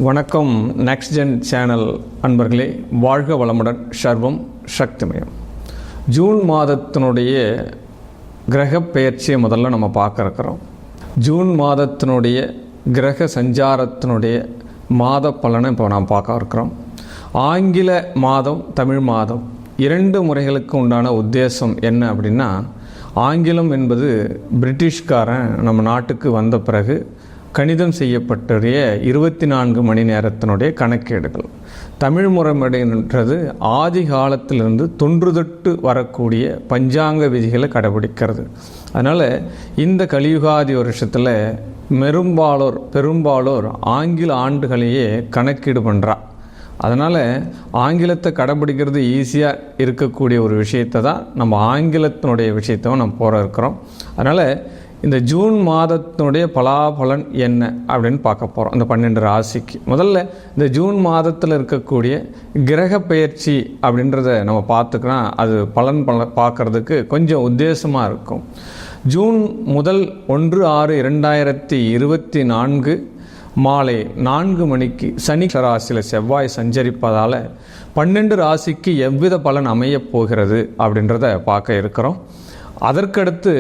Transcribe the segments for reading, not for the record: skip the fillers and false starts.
வணக்கம். Next gen channel அன்பர்களே, வாழ்க வளமுடன். சர்வம் சக்திமயம். ஜூன் மாதத்தினுடைய கிரக பெயர்ச்சியை முதல்ல நம்ம பார்க்க இருக்கிறோம். ஜூன் மாதத்தினுடைய கிரக சஞ்சாரத்தினுடைய மாத பலனை இப்போ நாம் பார்க்க இருக்கிறோம். ஆங்கில மாதம், தமிழ் மாதம் இரண்டு முறைகளுக்கு உண்டான உத்தேசம் என்ன அப்படின்னா, ஆங்கிலம் என்பது பிரிட்டிஷ்காரன் நம்ம நாட்டுக்கு வந்த பிறகு கணிதம் செய்யப்பட்டுடைய 24 மணி நேரத்தினுடைய கணக்கேடுகள். தமிழ் முறைமைன்றது ஆதி காலத்திலிருந்து தொன்றுதொட்டு வரக்கூடிய பஞ்சாங்க விதிகளை கடைபிடிக்கிறது. அதனால் இந்த கலியுகாதி வருஷத்தில் பெரும்பாலோர் ஆங்கில ஆண்டுகளையே கணக்கீடு பண்ணுறா. அதனால் ஆங்கிலத்தை கடைபிடிக்கிறது ஈஸியாக இருக்கக்கூடிய ஒரு விஷயத்தை தான் நம்ம ஆங்கிலத்தினுடைய விஷயத்தை நம்ம போகிற இருக்கிறோம். அதனால் இந்த ஜூன் மாதத்தினுடைய பலாபலன் என்ன அப்படின்னு பார்க்க போகிறோம். இந்த 12 ராசிக்கு முதல்ல இந்த ஜூன் மாதத்தில் இருக்கக்கூடிய கிரக பெயர்ச்சி அப்படின்றத நம்ம பார்த்துக்கலாம். அது பலன் பார்க்குறதுக்கு கொஞ்சம் உத்தேசமாக இருக்கும். ஜூன் முதல் 1/6/2024 மாலை 4 மணிக்கு சனி ராசியில் செவ்வாய் சஞ்சரிப்பதால் 12 ராசிக்கு எவ்வித பலன் அமையப் போகிறது அப்படின்றத பார்க்க இருக்கிறோம். அதற்கடுத்து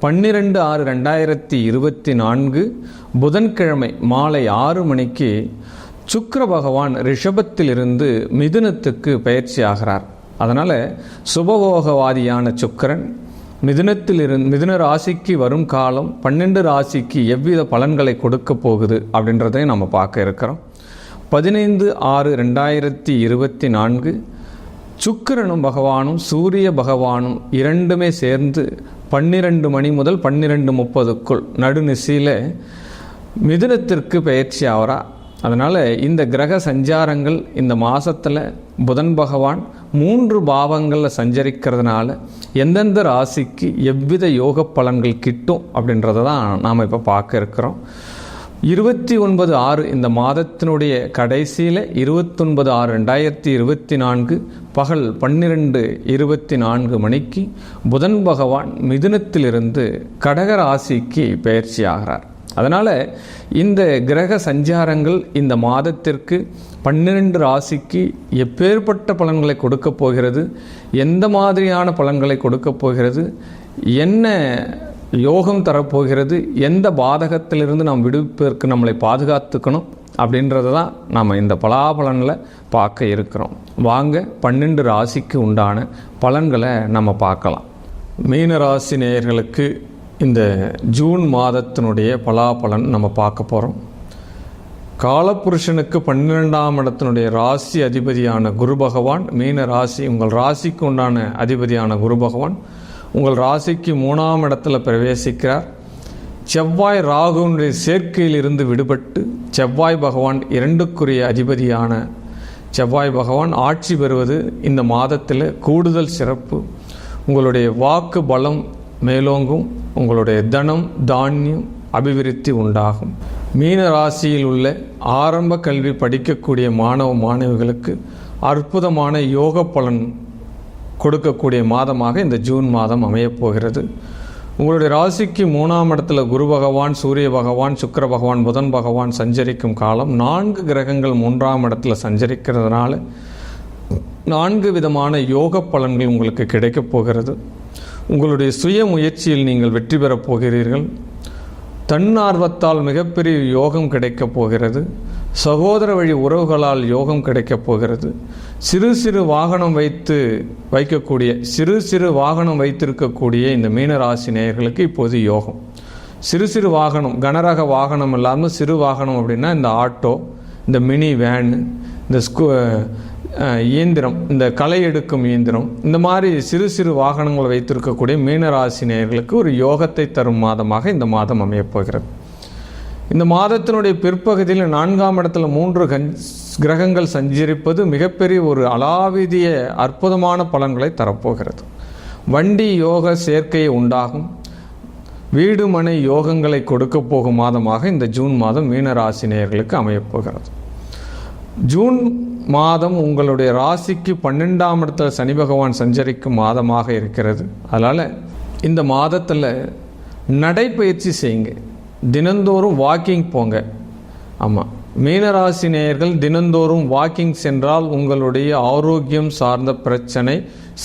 12/6/2024 புதன்கிழமை மாலை 6 மணிக்கு சுக்கிர பகவான் ரிஷபத்திலிருந்து மிதுனத்துக்கு பயிற்சி ஆகிறார். அதனால் சுபபோகவாதியான சுக்கிரன் மிதுன ராசிக்கு வரும் காலம் 12 ராசிக்கு எவ்வித பலன்களை கொடுக்க போகுது அப்படின்றதையும் நம்ம பார்க்க இருக்கிறோம். 15/6/2024 சுக்கிரனும் பகவானும் சூரிய பகவானும் இரண்டுமே சேர்ந்து 12 மணி முதல் 12:30 நடுநிசையில் மிதுனத்திற்கு பயிற்சி ஆகிறா. அதனால் இந்த கிரக சஞ்சாரங்கள் இந்த மாதத்தில் புதன் பகவான் 3 பாவங்களில் சஞ்சரிக்கிறதுனால எந்தெந்த ராசிக்கு எவ்வித யோக பலன்கள் கிட்டும் அப்படின்றத தான் நாம் இப்போ பார்க்க இருக்கிறோம். 29/6 இந்த மாதத்தினுடைய கடைசியில் 29/6/2024 பகல் 12:24 மணிக்கு புதன் பகவான் மிதுனத்திலிருந்து கடக ராசிக்கு பயிற்சி ஆகிறார். அதனால் இந்த கிரக சஞ்சாரங்கள் இந்த மாதத்திற்கு 12 ராசிக்கு எப்பேற்பட்ட பலன்களை கொடுக்க போகிறது, எந்த மாதிரியான பலன்களை கொடுக்க போகிறது, என்ன யோகம் தரப்போகிறது, எந்த பாதகத்திலிருந்து நாம் விடுவிப்பதற்கு நம்மளை பாதுகாத்துக்கணும் அப்படின்றத தான் நாம் இந்த பலாபலனில் பார்க்க இருக்கிறோம். வாங்க 12 ராசிக்கு உண்டான பலன்களை நம்ம பார்க்கலாம். மீன ராசி நேயர்களுக்கு இந்த ஜூன் மாதத்தினுடைய பலாபலன் நம்ம பார்க்க போகிறோம். காலபுருஷனுக்கு 12ஆம் இடத்தினுடைய ராசி அதிபதியான குரு பகவான் மீன ராசி, உங்கள் ராசிக்கு உண்டான அதிபதியான குரு பகவான் உங்கள் ராசிக்கு 3ஆம் இடத்துல பிரவேசிக்கிறார். செவ்வாய் ராகுனுடைய சேர்க்கையில் இருந்து விடுபட்டு செவ்வாய் பகவான் 2க்குரிய அதிபதியான செவ்வாய் பகவான் ஆட்சி பெறுவது இந்த மாதத்தில் கூடுதல் சிறப்பு. உங்களுடைய வாக்கு பலம் மேலோங்கும், உங்களுடைய தனம் தானியம் அபிவிருத்தி உண்டாகும். மீன ராசியில் உள்ள ஆரம்ப கல்வி படிக்கக்கூடிய மாணவ மாணவிகளுக்கு அற்புதமான யோக பலன் கொடுக்கக்கூடிய மாதமாக இந்த ஜூன் மாதம் அமையப்போகிறது. உங்களுடைய ராசிக்கு 3ஆம் இடத்துல குரு பகவான், சூரிய பகவான், சுக்கிர பகவான், புதன் பகவான் சஞ்சரிக்கும் காலம் 4 கிரகங்கள் 3ஆம் இடத்துல சஞ்சரிக்கிறதுனால 4 விதமான யோக பலன்கள் உங்களுக்கு கிடைக்கப் போகிறது. உங்களுடைய சுய முயற்சியில் நீங்கள் வெற்றி பெறப் போகிறீர்கள். தன்னார்வத்தால் மிகப்பெரிய யோகம் கிடைக்கப் போகிறது. சகோதர வழி உறவுகளால் யோகம் கிடைக்கப் போகிறது. சிறு வாகனம் வைத்திருக்கக்கூடிய இந்த மீனராசி நேயர்களுக்கு இப்போது யோகம். சிறு வாகனம், கனரக வாகனம் இல்லாமல் சிறு வாகனம் அப்படின்னா இந்த ஆட்டோ, இந்த மினி வேனு, இந்த இயந்திரம், இந்த களை எடுக்கும் இயந்திரம், இந்த மாதிரி சிறு வாகனங்கள் வைத்திருக்கக்கூடிய மீனராசி நேயர்களுக்கு ஒரு யோகத்தை தரும் மாதமாக இந்த மாதம் அமையப்போகிறது. இந்த மாதத்தினுடைய பிற்பகுதியில் 4ஆம் இடத்துல 3 கிரகங்கள் சஞ்சரிப்பது மிகப்பெரிய ஒரு அலாவிதிய அற்புதமான பலன்களை தரப்போகிறது. வண்டி யோக சேர்க்கையை உண்டாகும். வீடு மனை யோகங்களை கொடுக்க போகும் மாதமாக இந்த ஜூன் மாதம் மீனராசி நேயர்களுக்கு அமையப்போகிறது. ஜூன் மாதம் உங்களுடைய ராசிக்கு 12ஆம் இடத்துல சனி பகவான் சஞ்சரிக்கும் மாதமாக இருக்கிறது. அதனால் இந்த மாதத்தில் நடைப்பயிற்சி செய்யுங்க. தினந்தோறும் வாக்கிங் போங்க. ஆமாம், மீனராசி நேயர்கள் தினந்தோறும் வாக்கிங் சென்றால் உங்களுடைய ஆரோக்கியம் சார்ந்த பிரச்சனை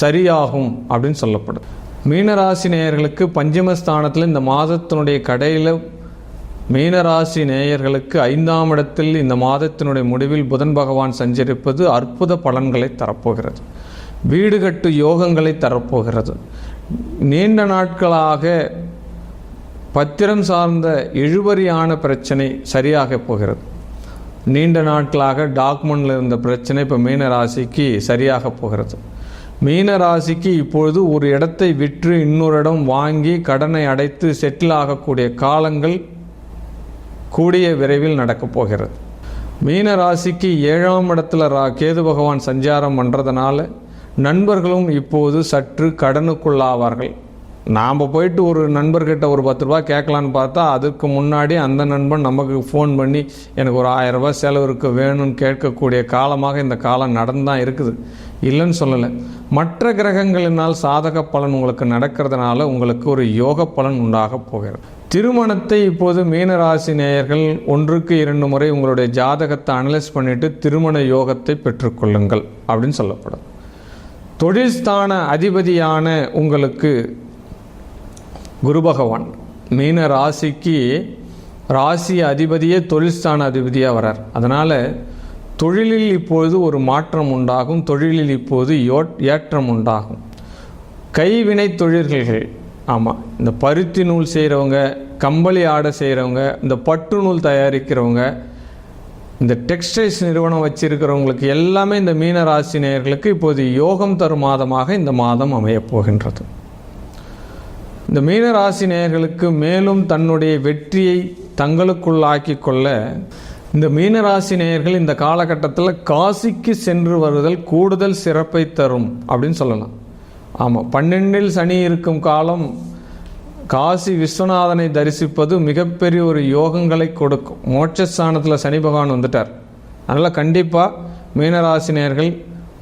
சரியாகும் அப்படின்னு சொல்லப்படுது. மீனராசி நேயர்களுக்கு பஞ்சமஸ்தானத்தில் இந்த மாதத்தினுடைய கடையில் மீனராசி நேயர்களுக்கு 5ஆம் இடத்தில் இந்த மாதத்தினுடைய முடிவில் புதன் பகவான் சஞ்சரிப்பது அற்புத பலன்களை தரப்போகிறது. வீடு கட்டு யோகங்களை தரப்போகிறது. நீண்ட நாட்களாக பத்திரம் சார்ந்த இழுபறியான பிரச்சனை சரியாக போகிறது. நீண்ட நாட்களாக டாக்குமெண்ட்டில் இருந்த பிரச்சனை இப்போ மீனராசிக்கு சரியாக போகிறது. மீனராசிக்கு இப்பொழுது ஒரு இடத்தை விற்று இன்னொரு இடம் வாங்கி கடனை அடைத்து செட்டில் ஆகக்கூடிய காலங்கள் கூடிய விரைவில் நடக்கப் போகிறது. மீனராசிக்கு 7ஆம் இடத்துல கேது பகவான் சஞ்சாரம் பண்ணுறதுனால நண்பர்களும் இப்போது சற்று கடனுக்குள்ளாவார்கள். நாம் போயிட்டு ஒரு நண்பர்கிட்ட ஒரு 10 ரூபா கேட்கலான்னு பார்த்தா அதுக்கு முன்னாடி அந்த நண்பன் நமக்கு ஃபோன் பண்ணி எனக்கு ஒரு 1000 ரூபாய் செலவிற்கு வேணும்னு கேட்கக்கூடிய காலமாக இந்த காலம் நடந்தான் இருக்குது, இல்லைன்னு சொல்லலை. மற்ற கிரகங்களினால் சாதக பலன் உங்களுக்கு நடக்கிறதுனால உங்களுக்கு ஒரு யோக பலன் உண்டாக போகிறது. திருமணத்தை இப்போது மீனராசி நேயர்கள் 1க்கு 2 முறை உங்களுடைய ஜாதகத்தை அனலைஸ் பண்ணிவிட்டு திருமண யோகத்தை பெற்றுக்கொள்ளுங்கள் அப்படின்னு சொல்லப்படும். தொழில் ஸ்தான அதிபதியான உங்களுக்கு குரு பகவான் மீன ராசிக்கு ராசி அதிபதியே தொழில் ஸ்தான அதிபதியாக வரார். அதனால் தொழிலில் இப்பொழுது ஒரு மாற்றம் உண்டாகும். தொழிலில் இப்போது ஏற்றம் உண்டாகும். கைவினை தொழில்கள், ஆமாம், இந்த பருத்தி நூல் செய்கிறவங்க, கம்பளி ஆடை செய்கிறவங்க, இந்த பட்டு நூல் தயாரிக்கிறவங்க, இந்த டெக்ஸ்டைல்ஸ் நிறுவனம் வச்சிருக்கிறவங்களுக்கு எல்லாமே இந்த மீன ராசி நேயர்களுக்கு இப்போது யோகம் தரும் மாதமாக இந்த மாதம் அமையப் போகின்றது. இந்த மீனராசி நேயர்களுக்கு மேலும் தன்னுடைய வெற்றியை தங்களுக்குள்ளாக்கி கொள்ள இந்த மீனராசி நேயர்கள் இந்த காலகட்டத்தில் காசிக்கு சென்று வருதல் கூடுதல் சிறப்பை தரும் அப்படின்னு சொல்லலாம். ஆமாம், 12இல் சனி இருக்கும் காலம் காசி விஸ்வநாதனை தரிசிப்பது மிகப்பெரிய ஒரு யோகங்களை கொடுக்கும். மோட்சஸ்தானத்தில் சனி பகவான் வந்துட்டார். அதனால் கண்டிப்பாக மீனராசி நேயர்கள்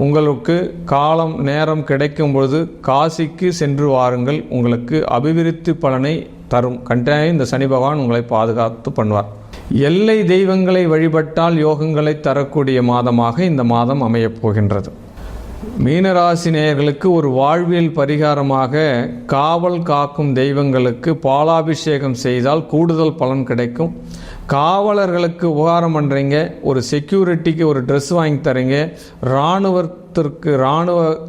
உங்களுக்கு காலம் நேரம் கிடைக்கும் பொழுது காசிக்கு சென்று வாருங்கள். உங்களுக்கு அபிவிருத்தி பலனை தரும். கட்டாயம் இந்த சனி பகவான் உங்களை பாதுகாத்து பண்ணுவார். எல்லை தெய்வங்களை வழிபட்டால் யோகங்களை தரக்கூடிய மாதமாக இந்த மாதம் அமையப் போகின்றது. மீனராசி நேயர்களுக்கு ஒரு வாழ்வியல் பரிகாரமாக காவல் காக்கும் தெய்வங்களுக்கு பாலாபிஷேகம் செய்தால் கூடுதல் பலன் கிடைக்கும். காவலர்களுக்கு உபகாரம் பண்ணுறீங்க, ஒரு செக்யூரிட்டிக்கு ஒரு ட்ரெஸ் வாங்கி தரீங்க,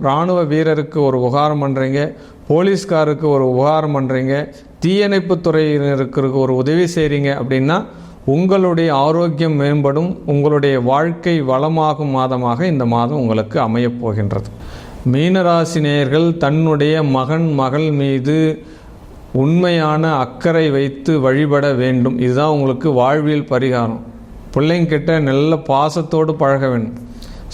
இராணுவ வீரருக்கு ஒரு உபகாரம் பண்ணுறீங்க, போலீஸ்காருக்கு ஒரு உபகாரம் பண்ணுறீங்க, தீயணைப்பு துறையினருக்கு ஒரு உதவி செய்கிறீங்க அப்படின்னா உங்களுடைய ஆரோக்கியம் மேம்படும். உங்களுடைய வாழ்க்கை வளமாகும் மாதமாக இந்த மாதம் உங்களுக்கு அமையப் போகின்றது. மீனராசி நேயர்கள் தன்னுடைய மகள் மீது உண்மையான அக்கறை வைத்து வழிபட வேண்டும். இதுதான் உங்களுக்கு வாழ்வியல் பரிகாரம். பிள்ளைங்கிட்ட நல்ல பாசத்தோடு பழக வேண்டும்.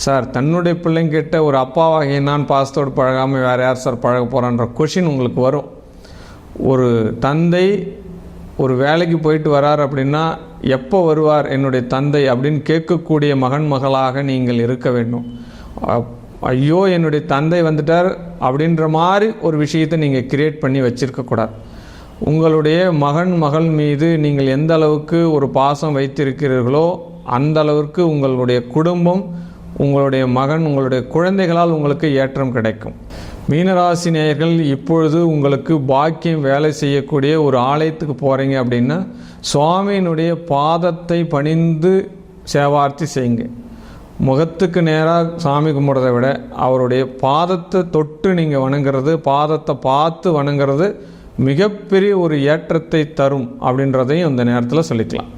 சார், தன்னுடைய பிள்ளைங்கிட்ட ஒரு அப்பாவாகிய நான் பாசத்தோடு பழகாமல் வேறு யார் சார் பழக போகிறான்ற கொஷின் உங்களுக்கு வரும். ஒரு தந்தை ஒரு வேலைக்கு போயிட்டு வரார் அப்படின்னா எப்போ வருவார் என்னுடைய தந்தை அப்படின்னு கேட்கக்கூடிய மகளாக நீங்கள் இருக்க வேண்டும். ஐயோ என்னுடைய தந்தை வந்துட்டார் அப்படின்ற மாதிரி ஒரு விஷயத்தை நீங்கள் கிரியேட் பண்ணி வச்சிருக்கக்கூடாது. உங்களுடைய மகள் மீது நீங்கள் எந்த அளவுக்கு ஒரு பாசம் வைத்திருக்கிறீர்களோ அந்த அளவுக்கு உங்களுடைய குடும்பம், உங்களுடைய உங்களுடைய குழந்தைகளால் உங்களுக்கு ஏற்றம் கிடைக்கும். மீனராசி நேயர்கள் இப்பொழுது உங்களுக்கு பாக்கியம் வேலை செய்யக்கூடிய ஒரு ஆலயத்துக்கு போகிறீங்க அப்படின்னா சுவாமியினுடைய பாதத்தை பணிந்து சேவார்த்தி செய்யுங்க. முகத்துக்கு நேராக சாமி கும்பிட்றதை விட அவருடைய பாதத்தை தொட்டு நீங்கள் வணங்குறது, பாதத்தை பார்த்து வணங்குறது மிகப்பெரிய ஒரு ஏற்றத்தை தரும் அப்படின்றதையும் இந்த நேரத்தில் சொல்லிக்கலாம்.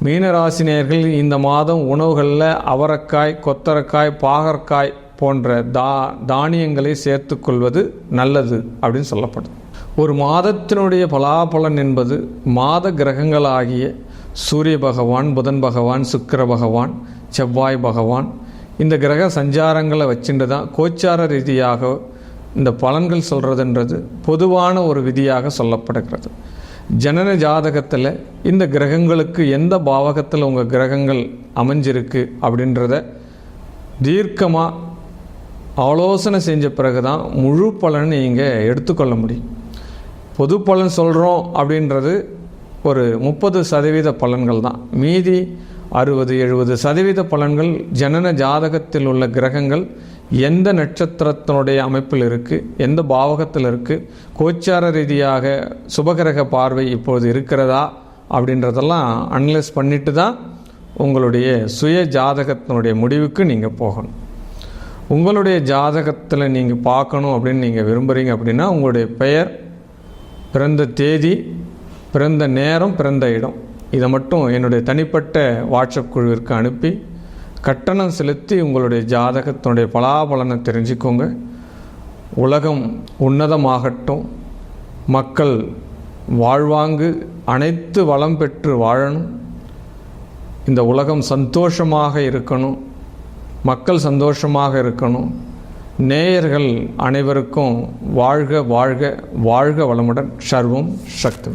மீனராசி நேயர்கள் இந்த மாதம் உணவுகளில் அவரைக்காய், கொத்தரக்காய், பாகற்காய் போன்ற தானியங்களை சேர்த்து கொள்வது நல்லது அப்படின்னு சொல்லப்படும். ஒரு மாதத்தினுடைய பலாபலன் என்பது மாத கிரகங்களாகிய சூரிய பகவான், புதன் பகவான், சுக்கிர பகவான், செவ்வாய் பகவான் இந்த கிரக சஞ்சாரங்களை வச்சுட்டு தான் கோச்சார ரீதியாக இந்த பலன்கள் சொல்கிறதுன்றது பொதுவான ஒரு விதியாக சொல்லப்படுகிறது. ஜனன ஜாதகத்தில் இந்த கிரகங்களுக்கு எந்த பாவகத்தில் உங்கள் கிரகங்கள் அமைஞ்சிருக்கு அப்படின்றத தீர்க்கமாக ஆலோசனை செஞ்ச பிறகு தான் முழு பலன் நீங்கள் எடுத்துக்கொள்ள முடியும். பொது பலன் சொல்கிறோம் அப்படின்றது ஒரு 30% பலன்கள் தான். மீதி 60-70% பலன்கள் ஜனன ஜாதகத்தில் உள்ள கிரகங்கள் எந்த நட்சத்திரத்தினுடைய அமைப்பில் இருக்குது, எந்த பாவகத்தில் இருக்குது, கோச்சார ரீதியாக சுபகிரக பார்வை இப்போது இருக்கிறதா அப்படின்றதெல்லாம் அனலைஸ் பண்ணிட்டு தான் உங்களுடைய சுய ஜாதகத்தினுடைய முடிவுக்கு நீங்கள் போகணும். உங்களுடைய ஜாதகத்தில் நீங்கள் பார்க்கணும் அப்படின்னு நீங்கள் விரும்புகிறீங்க அப்படின்னா உங்களுடைய பெயர், பிறந்த தேதி, பிறந்த நேரம், பிறந்த இடம் இதை மட்டும் என்னுடைய தனிப்பட்ட வாட்ஸ்அப் குழுவிற்கு அனுப்பி கட்டணம் செலுத்தி உங்களுடைய ஜாதகத்தினுடைய பலாபலனை தெரிஞ்சுக்கோங்க. உலகம் உன்னதமாகட்டும், மக்கள் வாழ்வாங்கு அனைத்து வளம் பெற்று வாழணும், இந்த உலகம் சந்தோஷமாக இருக்கணும், மக்கள் சந்தோஷமாக இருக்கணும், நேயர்கள் அனைவருக்கும் வாழ்க வாழ்க வாழ்க வளமுடன். சர்வம் சக்தி.